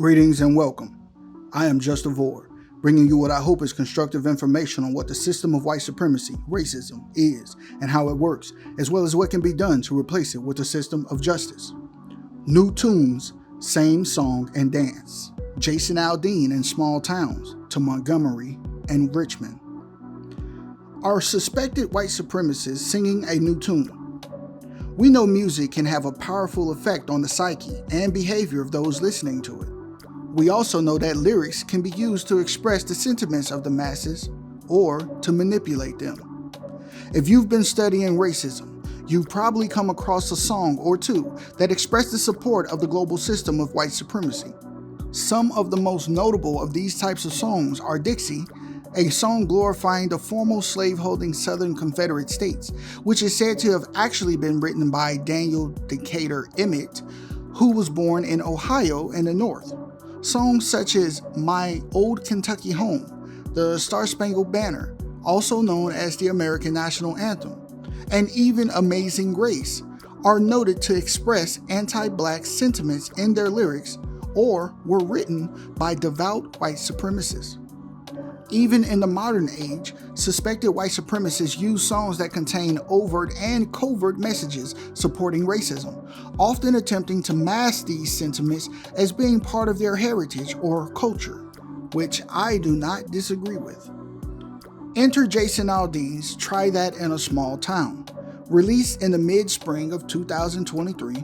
Greetings and welcome. I am JustaVOR, bringing you what I hope is constructive information on what the system of white supremacy, racism, is and how it works, as well as what can be done to replace it with a system of justice. New tunes, same song and dance. Jason Aldean in small towns to Montgomery and Richmond. Are suspected white supremacists singing a new tune? We know music can have a powerful effect on the psyche and behavior of those listening to it. We also know that lyrics can be used to express the sentiments of the masses or to manipulate them. If you've been studying racism, you've probably come across a song or two that express the support of the global system of white supremacy. Some of the most notable of these types of songs are Dixie, a song glorifying the former slave-holding Southern Confederate states, which is said to have actually been written by Daniel Decatur Emmett, who was born in Ohio in the North. Songs such as My Old Kentucky Home, the Star-Spangled Banner, also known as the American National Anthem, and even Amazing Grace, are noted to express anti-black sentiments in their lyrics or were written by devout white supremacists. Even in the modern age, suspected white supremacists use songs that contain overt and covert messages supporting racism, often attempting to mask these sentiments as being part of their heritage or culture, which I do not disagree with. Enter Jason Aldean's Try That in a Small Town. Released in the mid-spring of 2023,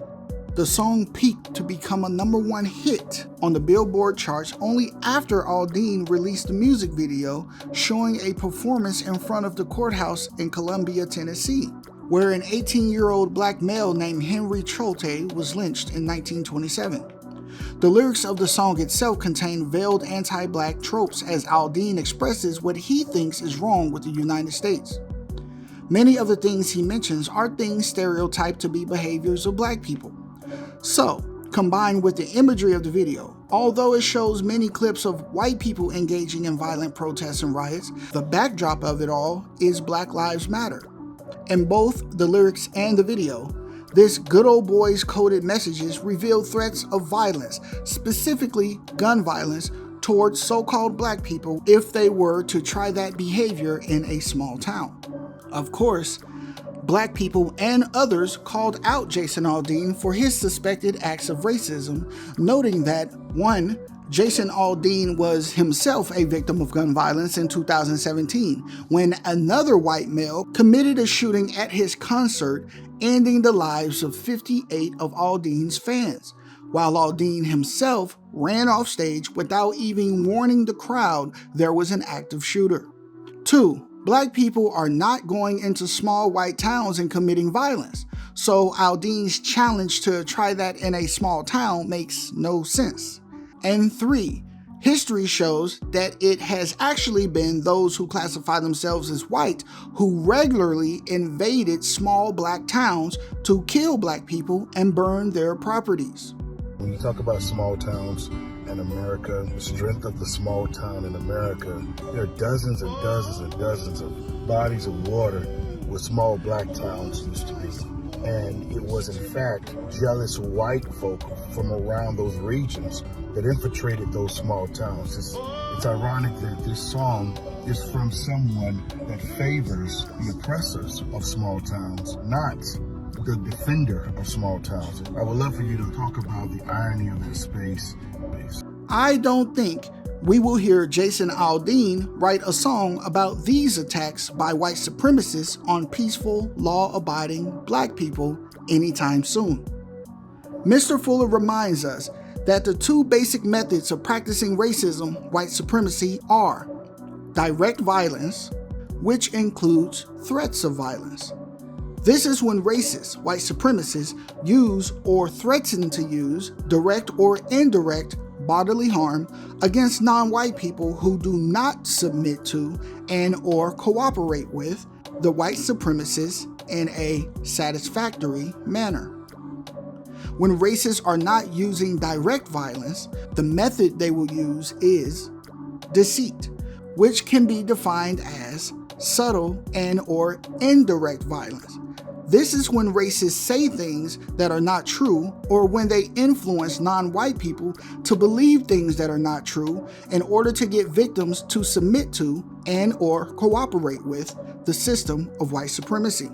the song peaked to become a #1 hit on the Billboard charts only after Aldean released a music video showing a performance in front of the courthouse in Columbia, Tennessee, where an 18-year-old black male named Henry Trotte was lynched in 1927. The lyrics of the song itself contain veiled anti-black tropes as Aldean expresses what he thinks is wrong with the United States. Many of the things he mentions are things stereotyped to be behaviors of black people. So, combined with the imagery of the video, although it shows many clips of white people engaging in violent protests and riots, the backdrop of it all is Black Lives Matter. In both the lyrics and the video, this good old boy's coded messages reveal threats of violence, specifically gun violence, towards so-called black people if they were to try that behavior in a small town. Of course, black people and others called out Jason Aldean for his suspected acts of racism, noting that 1. Jason Aldean was himself a victim of gun violence in 2017 when another white male committed a shooting at his concert, ending the lives of 58 of Aldean's fans, while Aldean himself ran off stage without even warning the crowd there was an active shooter. 2. Black people are not going into small white towns and committing violence, so Aldean's challenge to try that in a small town makes no sense. And 3, history shows that it has actually been those who classify themselves as white who regularly invaded small black towns to kill black people and burn their properties. When you talk about small towns in America, the strength of the small town in America, there are dozens and dozens and dozens of bodies of water where small black towns used to be. And it was in fact jealous white folk from around those regions that infiltrated those small towns. It's ironic that this song is from someone that favors the oppressors of small towns, not the defender of small towns. I would love for you to talk about the irony of that space. I don't think we will hear Jason Aldean write a song about these attacks by white supremacists on peaceful, law-abiding black people anytime soon. Mr. Fuller reminds us that the two basic methods of practicing racism, white supremacy, are direct violence, which includes threats of violence. This is when racist white supremacists use or threaten to use direct or indirect bodily harm against non-white people who do not submit to and or cooperate with the white supremacists in a satisfactory manner. When racists are not using direct violence, the method they will use is deceit, which can be defined as subtle and or indirect violence. This is when racists say things that are not true, or when they influence non-white people to believe things that are not true in order to get victims to submit to and or cooperate with the system of white supremacy.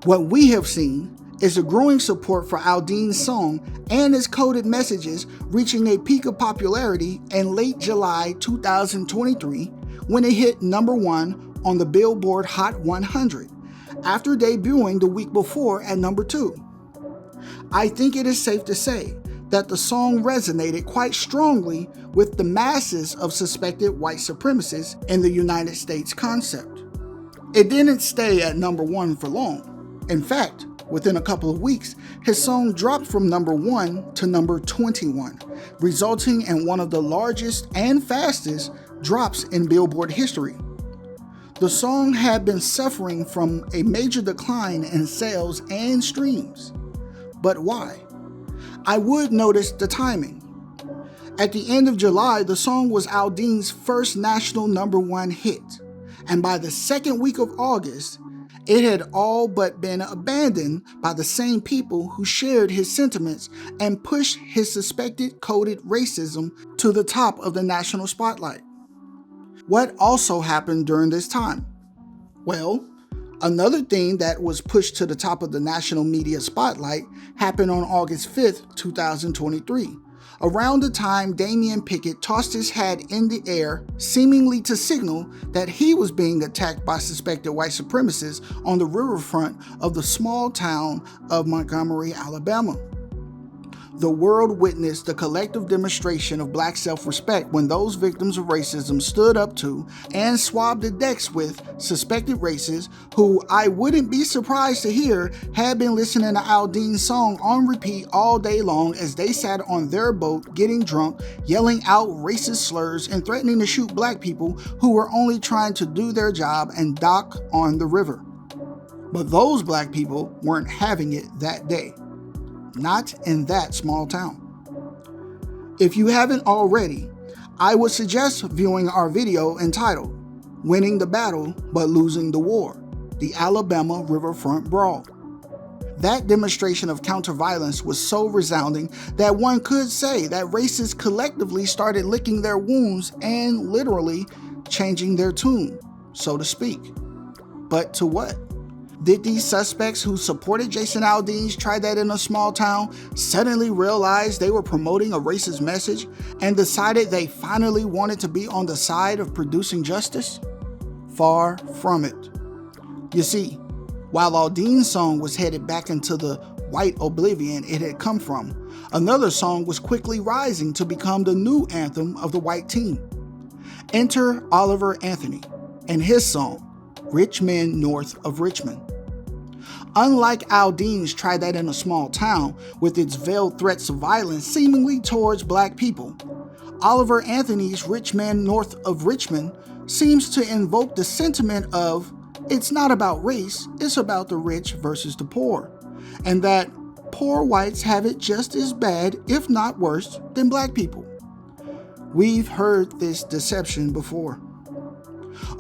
What we have seen is a growing support for Aldean's song and its coded messages reaching a peak of popularity in late July 2023 when it hit #1 on the Billboard Hot 100, after debuting the week before at #2. I think it is safe to say that the song resonated quite strongly with the masses of suspected white supremacists in the United States concept. It didn't stay at #1 for long. In fact, within a couple of weeks, his song dropped from #1 to #21, resulting in one of the largest and fastest drops in Billboard history. The song had been suffering from a major decline in sales and streams. But why? I would notice the timing. At the end of July, the song was Aldean's first national #1 hit, and by the second week of August, it had all but been abandoned by the same people who shared his sentiments and pushed his suspected coded racism to the top of the national spotlight. What also happened during this time? Well, another thing that was pushed to the top of the national media spotlight happened on August 5th, 2023, around the time Damian Pickett tossed his hat in the air, seemingly to signal that he was being attacked by suspected white supremacists on the riverfront of the small town of Montgomery, Alabama. The world witnessed the collective demonstration of black self-respect when those victims of racism stood up to and swabbed the decks with suspected racists who I wouldn't be surprised to hear had been listening to Aldean's song on repeat all day long as they sat on their boat getting drunk, yelling out racist slurs and threatening to shoot black people who were only trying to do their job and dock on the river. But those black people weren't having it that day. Not in that small town. If you haven't already, I would suggest viewing our video entitled "Winning the Battle but Losing the War: The Alabama Riverfront Brawl." That demonstration of counter-violence was so resounding that one could say that racists collectively started licking their wounds and literally changing their tune, so to speak. But to what? Did these suspects who supported Jason Aldean's "Try That in a Small Town" suddenly realize they were promoting a racist message and decided they finally wanted to be on the side of producing justice? Far from it. You see, while Aldean's song was headed back into the white oblivion it had come from, another song was quickly rising to become the new anthem of the white team. Enter Oliver Anthony and his song, "Rich Men North of Richmond." Unlike Aldean's "Try That in a Small Town," with its veiled threats of violence seemingly towards black people, Oliver Anthony's "Rich Men North of Richmond" seems to invoke the sentiment of it's not about race, it's about the rich versus the poor, and that poor whites have it just as bad, if not worse, than black people. We've heard this deception before.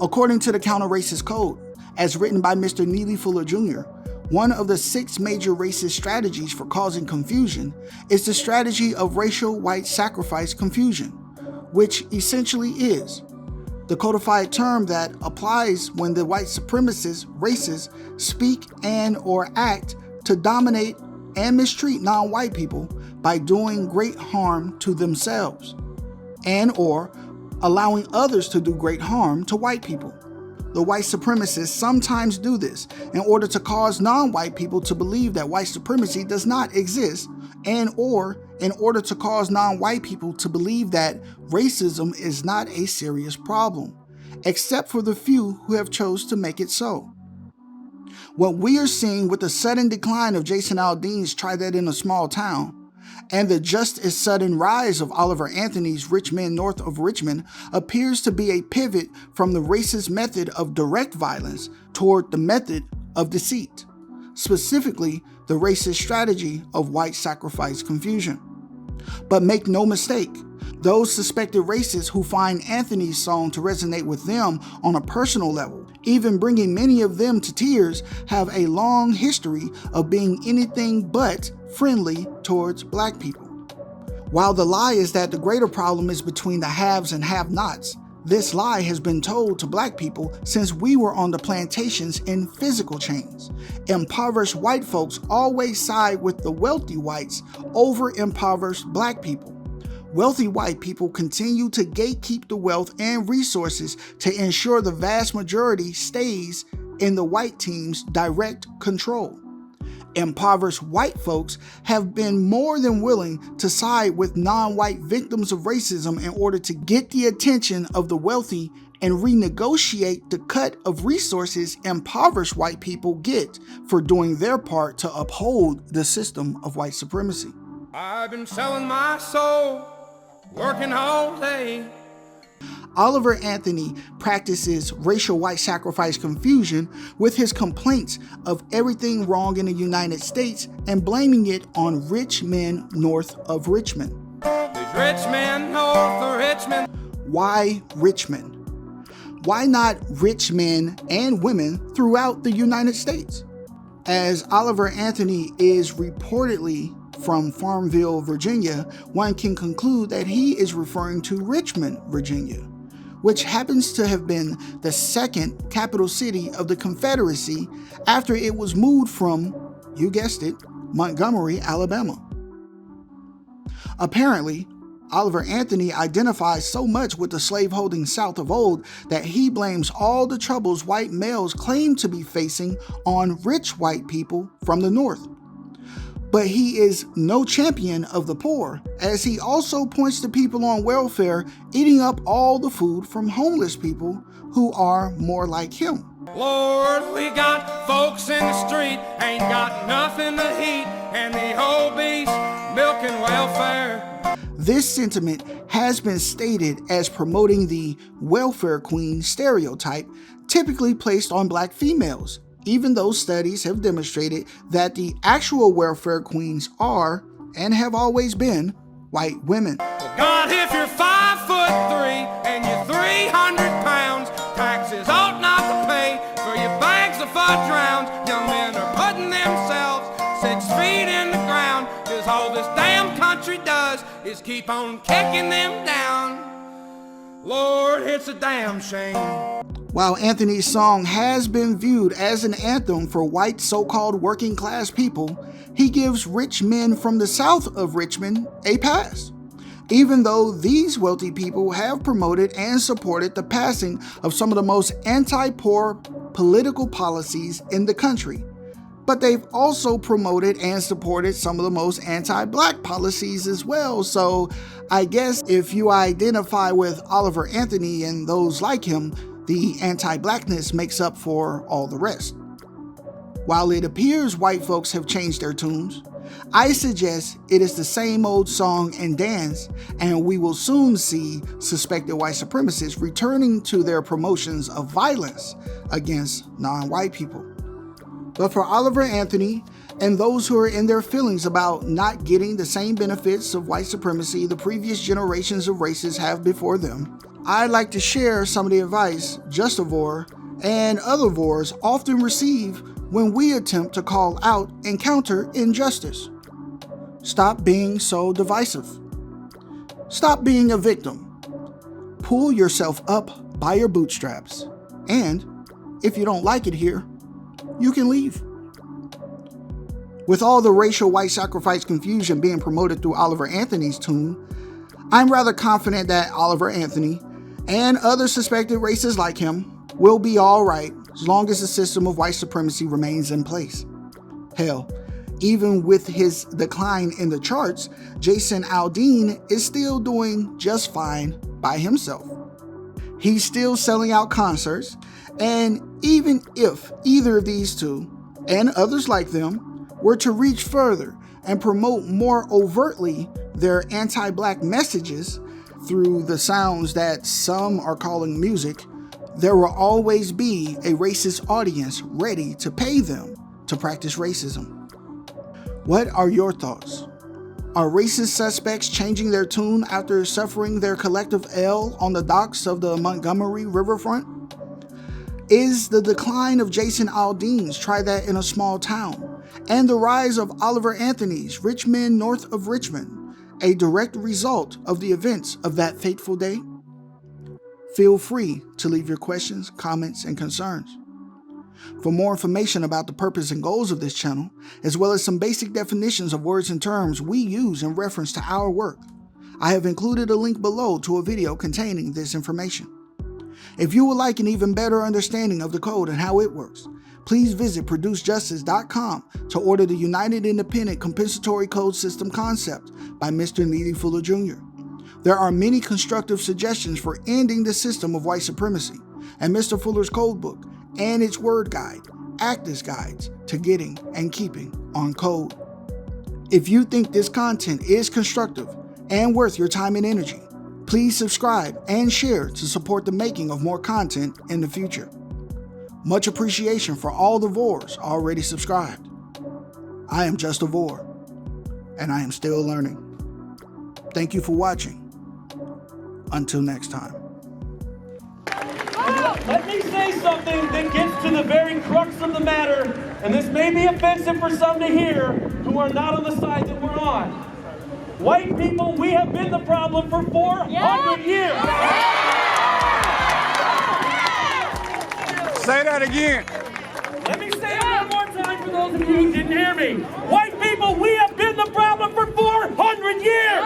According to the Counter-Racist Code, as written by Mr. Neely Fuller Jr., one of the 6 major racist strategies for causing confusion is the strategy of racial white sacrifice confusion, which essentially is the codified term that applies when the white supremacist racists speak and or act to dominate and mistreat non-white people by doing great harm to themselves and or allowing others to do great harm to white people. The white supremacists sometimes do this in order to cause non-white people to believe that white supremacy does not exist, and or in order to cause non-white people to believe that racism is not a serious problem, except for the few who have chose to make it so. What we are seeing with the sudden decline of Jason Aldean's "Try That in a Small Town" and the just as sudden rise of Oliver Anthony's "Rich Men North of Richmond" appears to be a pivot from the racist method of direct violence toward the method of deceit, specifically the racist strategy of white sacrifice confusion. But make no mistake, Those suspected racists who find Anthony's song to resonate with them on a personal level, even bringing many of them to tears, have a long history of being anything but friendly towards black people. While the lie is that the greater problem is between the haves and have-nots, this lie has been told to black people since we were on the plantations in physical chains. Impoverished white folks always side with the wealthy whites over impoverished black people. Wealthy white people continue to gatekeep the wealth and resources to ensure the vast majority stays in the white team's direct control. Impoverished white folks have been more than willing to side with non-white victims of racism in order to get the attention of the wealthy and renegotiate the cut of resources impoverished white people get for doing their part to uphold the system of white supremacy. I've been selling my soul, working all day. Oliver Anthony practices racial white sacrifice confusion with his complaints of everything wrong in the United States and blaming it on rich men north of Richmond. These rich men north of Richmond. Why Richmond? Why not rich men and women throughout the United States? As Oliver Anthony is reportedly from Farmville, Virginia, one can conclude that he is referring to Richmond, Virginia, which happens to have been the second capital city of the Confederacy after it was moved from, you guessed it, Montgomery, Alabama. Apparently, Oliver Anthony identifies so much with the slaveholding South of old that he blames all the troubles white males claim to be facing on rich white people from the North. But he is no champion of the poor, as he also points to people on welfare eating up all the food from homeless people who are more like him. Lord, we got folks in the street, ain't got nothing to eat, and the whole beast milking welfare. This sentiment has been stated as promoting the welfare queen stereotype typically placed on black females, even though studies have demonstrated that the actual welfare queens are, and have always been, white women. God, if you're 5'3" and you're 300 pounds, taxes ought not to pay for your bags of fudge rounds. Young men are putting themselves 6 feet in the ground, 'cause all this damn country does is keep on kicking them down. Lord, it's a damn shame. While Anthony's song has been viewed as an anthem for white so-called working class people, he gives rich men from the south of Richmond a pass, even though these wealthy people have promoted and supported the passing of some of the most anti-poor political policies in the country. But they've also promoted and supported some of the most anti-black policies as well. So I guess if you identify with Oliver Anthony and those like him, the anti-blackness makes up for all the rest. While it appears white folks have changed their tunes, I suggest it is the same old song and dance, and we will soon see suspected white supremacists returning to their promotions of violence against non-white people. But for Oliver Anthony and those who are in their feelings about not getting the same benefits of white supremacy the previous generations of racists have before them, I'd like to share some of the advice JustaVOR and other VORs often receive when we attempt to call out and counter injustice. Stop being so divisive. Stop being a victim. Pull yourself up by your bootstraps. And if you don't like it here, you can leave. With all the racial white sacrifice confusion being promoted through Oliver Anthony's tune, I'm rather confident that Oliver Anthony and other suspected racists like him will be all right as long as the system of white supremacy remains in place. Hell, even with his decline in the charts, Jason Aldean is still doing just fine by himself. He's still selling out concerts, and even if either of these two, and others like them, were to reach further and promote more overtly their anti-black messages through the sounds that some are calling music, there will always be a racist audience ready to pay them to practice racism. What are your thoughts? Are racist suspects changing their tune after suffering their collective L on the docks of the Montgomery riverfront? Is the decline of Jason Aldean's Try That in a Small Town and the rise of Oliver Anthony's Rich Men North of Richmond a direct result of the events of that fateful day? Feel free to leave your questions, comments, and concerns. For more information about the purpose and goals of this channel, as well as some basic definitions of words and terms we use in reference to our work, I have included a link below to a video containing this information. If you would like an even better understanding of the code and how it works, please visit ProduceJustice.com to order the United Independent Compensatory Code System Concept by Mr. Neely Fuller Jr. There are many constructive suggestions for ending the system of white supremacy, and Mr. Fuller's codebook and its word guide act as guides to getting and keeping on code. If you think this content is constructive and worth your time and energy, please subscribe and share to support the making of more content in the future. Much appreciation for all the VORs already subscribed. I am JustaVOR, and I am still learning. Thank you for watching. Until next time. Let me say something that gets to the very crux of the matter, and this may be offensive for some to hear who are not on the side that we're on. White people, we have been the problem for 400 years. Say that again. Let me say it one more time for those of you who didn't hear me. White people, we have been the problem for 400 years.